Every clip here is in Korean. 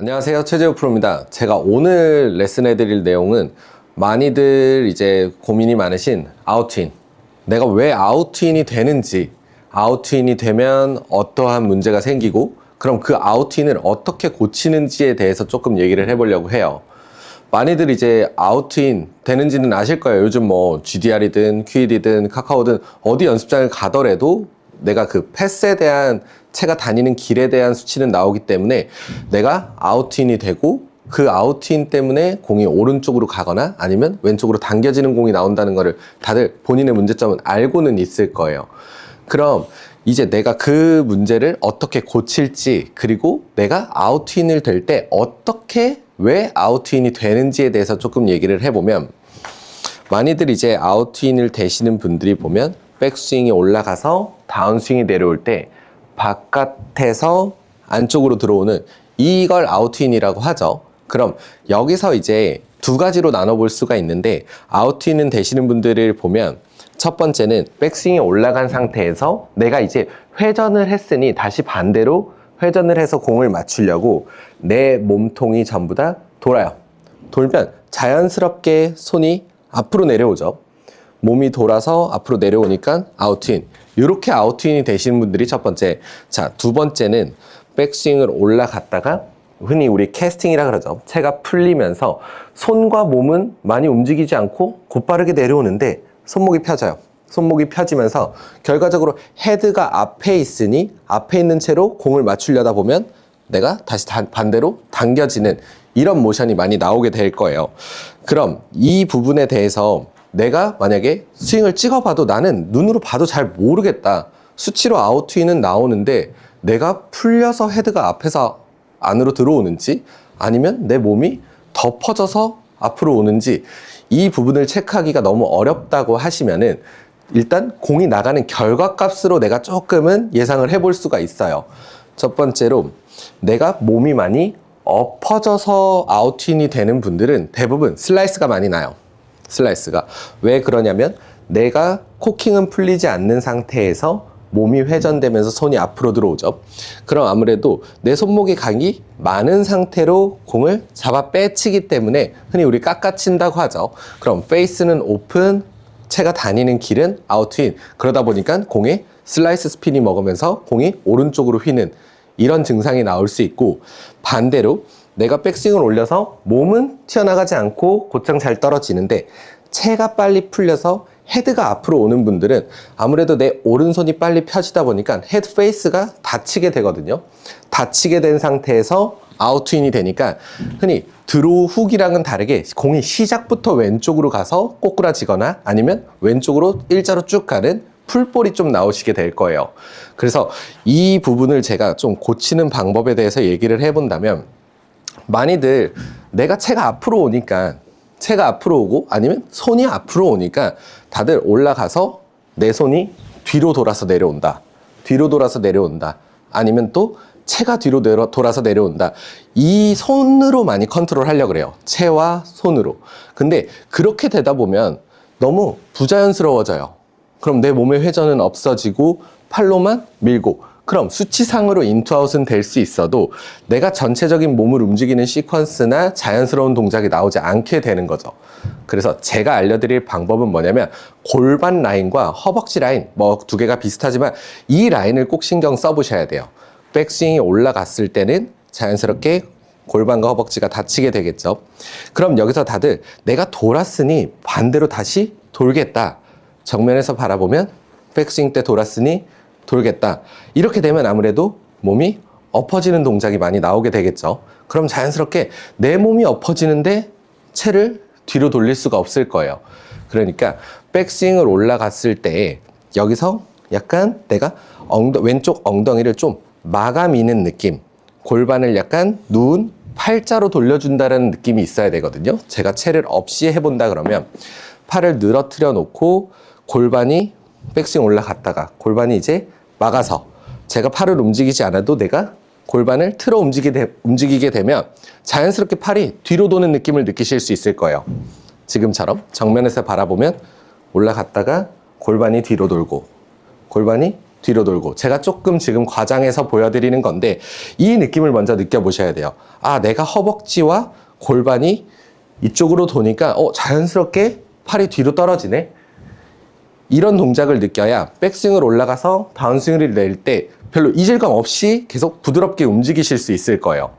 안녕하세요, 최재우 프로입니다. 제가 오늘 레슨해드릴 내용은 많이들 이제 고민이 많으신 아웃트윈. 내가 왜 아웃트윈이 되는지, 아웃트윈이 되면 어떠한 문제가 생기고, 그럼 그 아웃트윈을 어떻게 고치는지에 대해서 조금 얘기를 해보려고 해요. 많이들 이제 아웃트윈 되는지는 아실 거예요. 요즘 뭐 GDR이든 QED든 카카오든 어디 연습장을 가더라도 내가 그 패스에 대한 채가 다니는 길에 대한 수치는 나오기 때문에 내가 아웃트윈이 되고 그 아웃트윈 때문에 공이 오른쪽으로 가거나 아니면 왼쪽으로 당겨지는 공이 나온다는 거를 다들 본인의 문제점은 알고는 있을 거예요. 그럼 이제 내가 그 문제를 어떻게 고칠지, 그리고 내가 아웃트윈을 될 때 어떻게 왜 아웃트윈이 되는지에 대해서 조금 얘기를 해보면, 많이들 이제 아웃트윈을 되시는 분들이 보면 백스윙이 올라가서 다운스윙이 내려올 때 바깥에서 안쪽으로 들어오는 이걸 아웃트윈이라고 하죠. 그럼 여기서 이제 두 가지로 나눠볼 수가 있는데, 아웃트윈은 되시는 분들을 보면 첫 번째는 백스윙이 올라간 상태에서 내가 이제 회전을 했으니 다시 반대로 회전을 해서 공을 맞추려고 내 몸통이 전부 다 돌아요. 돌면 자연스럽게 손이 앞으로 내려오죠. 몸이 돌아서 앞으로 내려오니까 아웃트윈. 이렇게 아웃트윈이 되시는 분들이 첫 번째. 자, 두 번째는 백스윙을 올라갔다가 흔히 우리 캐스팅이라 그러죠. 채가 풀리면서 손과 몸은 많이 움직이지 않고 곧바르게 내려오는데 손목이 펴져요. 손목이 펴지면서 결과적으로 헤드가 앞에 있으니 앞에 있는 채로 공을 맞추려다 보면 내가 다시 반대로 당겨지는 이런 모션이 많이 나오게 될 거예요. 그럼 이 부분에 대해서 내가 만약에 스윙을 찍어봐도 나는 눈으로 봐도 잘 모르겠다. 수치로 아웃트윈은 나오는데 내가 풀려서 헤드가 앞에서 안으로 들어오는지 아니면 내 몸이 덮어져서 앞으로 오는지 이 부분을 체크하기가 너무 어렵다고 하시면은 일단 공이 나가는 결과값으로 내가 조금은 예상을 해볼 수가 있어요. 첫 번째로 내가 몸이 많이 엎어져서 아웃트윈이 되는 분들은 대부분 슬라이스가 많이 나요. 슬라이스가. 왜 그러냐면 내가 코킹은 풀리지 않는 상태에서 몸이 회전되면서 손이 앞으로 들어오죠. 그럼 아무래도 내 손목의 각이 많은 상태로 공을 잡아 빼치기 때문에 흔히 우리 깎아친다고 하죠. 그럼 페이스는 오픈, 채가 다니는 길은 아웃트윈. 그러다 보니까 공에 슬라이스 스핀이 먹으면서 공이 오른쪽으로 휘는 이런 증상이 나올 수 있고, 반대로 내가 백스윙을 올려서 몸은 튀어나가지 않고 곧장 잘 떨어지는데 채가 빨리 풀려서 헤드가 앞으로 오는 분들은 아무래도 내 오른손이 빨리 펴지다 보니까 헤드 페이스가 닫히게 되거든요. 닫히게 된 상태에서 아웃트윈이 되니까 흔히 드로우 훅이랑은 다르게 공이 시작부터 왼쪽으로 가서 꼬꾸라지거나 아니면 왼쪽으로 일자로 쭉 가는 풀볼이 좀 나오시게 될 거예요. 그래서 이 부분을 제가 좀 고치는 방법에 대해서 얘기를 해본다면, 많이들 내가 채가 앞으로 오니까 채가 앞으로 오고 아니면 손이 앞으로 오니까 다들 올라가서 내 손이 뒤로 돌아서 내려온다. 뒤로 돌아서 내려온다. 아니면 또 채가 뒤로 돌아서 내려온다. 이 손으로 많이 컨트롤 하려고 그래요. 채와 손으로. 근데 그렇게 되다 보면 너무 부자연스러워져요. 그럼 내 몸의 회전은 없어지고 팔로만 밀고, 그럼 수치상으로 인투아웃은 될 수 있어도 내가 전체적인 몸을 움직이는 시퀀스나 자연스러운 동작이 나오지 않게 되는 거죠. 그래서 제가 알려드릴 방법은 뭐냐면, 골반 라인과 허벅지 라인, 뭐 두 개가 비슷하지만 이 라인을 꼭 신경 써보셔야 돼요. 백스윙이 올라갔을 때는 자연스럽게 골반과 허벅지가 닫히게 되겠죠. 그럼 여기서 다들 내가 돌았으니 반대로 다시 돌겠다. 정면에서 바라보면 백스윙 때 돌았으니 돌겠다. 이렇게 되면 아무래도 몸이 엎어지는 동작이 많이 나오게 되겠죠. 그럼 자연스럽게 내 몸이 엎어지는데 채를 뒤로 돌릴 수가 없을 거예요. 그러니까 백스윙을 올라갔을 때 여기서 약간 내가 왼쪽 엉덩이를 좀 마감이는 느낌, 골반을 약간 누운 팔자로 돌려준다는 느낌이 있어야 되거든요. 제가 채를 없이 해본다 그러면 팔을 늘어뜨려 놓고 골반이 백스윙 올라갔다가 골반이 이제 막아서 제가 팔을 움직이지 않아도 내가 골반을 틀어 움직이게 되면 자연스럽게 팔이 뒤로 도는 느낌을 느끼실 수 있을 거예요. 지금처럼 정면에서 바라보면 올라갔다가 골반이 뒤로 돌고 골반이 뒤로 돌고, 제가 조금 지금 과장해서 보여드리는 건데 이 느낌을 먼저 느껴보셔야 돼요. 아, 내가 허벅지와 골반이 이쪽으로 도니까 자연스럽게 팔이 뒤로 떨어지네. 이런 동작을 느껴야 백스윙을 올라가서 다운스윙을 낼 때 별로 이질감 없이 계속 부드럽게 움직이실 수 있을 거예요.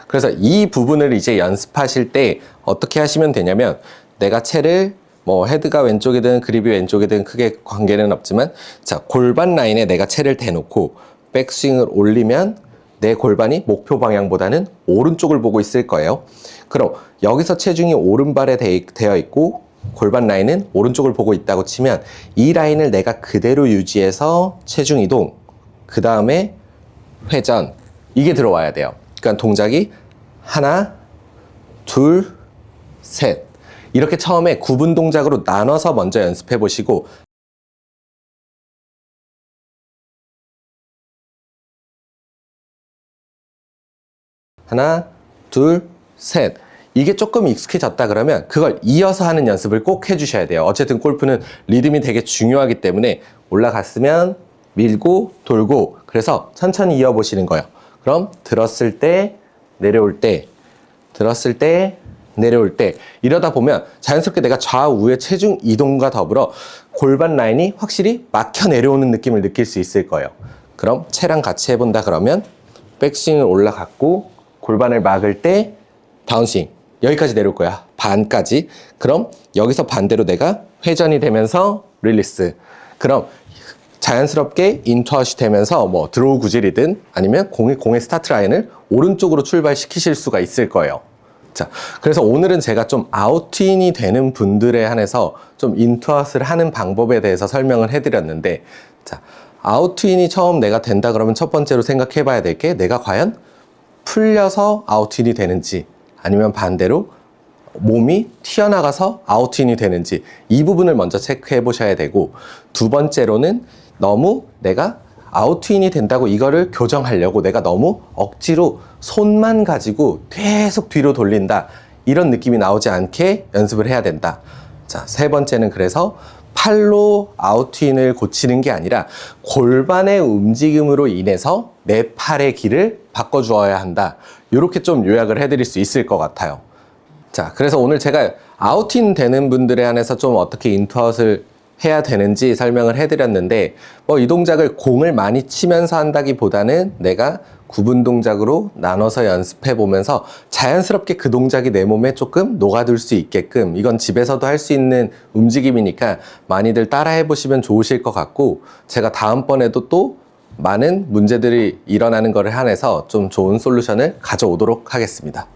그래서 이 부분을 이제 연습하실 때 어떻게 하시면 되냐면, 내가 채를 뭐 헤드가 왼쪽이든 그립이 왼쪽이든 크게 관계는 없지만, 자, 골반 라인에 내가 채를 대놓고 백스윙을 올리면 내 골반이 목표 방향보다는 오른쪽을 보고 있을 거예요. 그럼 여기서 체중이 오른발에 되어 있고 골반 라인은 오른쪽을 보고 있다고 치면, 이 라인을 내가 그대로 유지해서 체중 이동, 그 다음에 회전, 이게 들어와야 돼요. 그러니까 동작이 하나, 둘, 셋, 이렇게 처음에 구분 동작으로 나눠서 먼저 연습해 보시고, 하나, 둘, 셋, 이게 조금 익숙해졌다 그러면 그걸 이어서 하는 연습을 꼭 해주셔야 돼요. 어쨌든 골프는 리듬이 되게 중요하기 때문에 올라갔으면 밀고 돌고, 그래서 천천히 이어보시는 거예요. 그럼 들었을 때, 내려올 때, 들었을 때, 내려올 때, 이러다 보면 자연스럽게 내가 좌우의 체중 이동과 더불어 골반 라인이 확실히 막혀 내려오는 느낌을 느낄 수 있을 거예요. 그럼 채랑 같이 해본다 그러면 백스윙을 올라갔고 골반을 막을 때 다운스윙, 여기까지 내려올 거야. 반까지. 그럼 여기서 반대로 내가 회전이 되면서 릴리스. 그럼 자연스럽게 인투아웃이 되면서 뭐 드로우 구질이든 아니면 공의 스타트 라인을 오른쪽으로 출발시키실 수가 있을 거예요. 자, 그래서 오늘은 제가 좀 아웃인이 되는 분들에 한해서 좀 인투아웃을 하는 방법에 대해서 설명을 해드렸는데, 자, 아웃인이 처음 내가 된다 그러면 첫 번째로 생각해 봐야 될 게, 내가 과연 풀려서 아웃인이 되는지 아니면 반대로 몸이 튀어나가서 아웃인이 되는지, 이 부분을 먼저 체크해 보셔야 되고, 두 번째로는 너무 내가 아웃인이 된다고 이거를 교정하려고 내가 너무 억지로 손만 가지고 계속 뒤로 돌린다, 이런 느낌이 나오지 않게 연습을 해야 된다. 자, 세 번째는 그래서 팔로 아웃인을 고치는 게 아니라 골반의 움직임으로 인해서 내 팔의 길을 바꿔주어야 한다. 이렇게 좀 요약을 해드릴 수 있을 것 같아요. 자, 그래서 오늘 제가 아웃인 되는 분들에 한해서 좀 어떻게 인투아웃을 해야 되는지 설명을 해드렸는데, 뭐 이 동작을 공을 많이 치면서 한다기보다는 내가 구분 동작으로 나눠서 연습해 보면서 자연스럽게 그 동작이 내 몸에 조금 녹아들 수 있게끔, 이건 집에서도 할 수 있는 움직임이니까 많이들 따라해 보시면 좋으실 것 같고, 제가 다음번에도 또 많은 문제들이 일어나는 것을 한해서 좀 좋은 솔루션을 가져오도록 하겠습니다.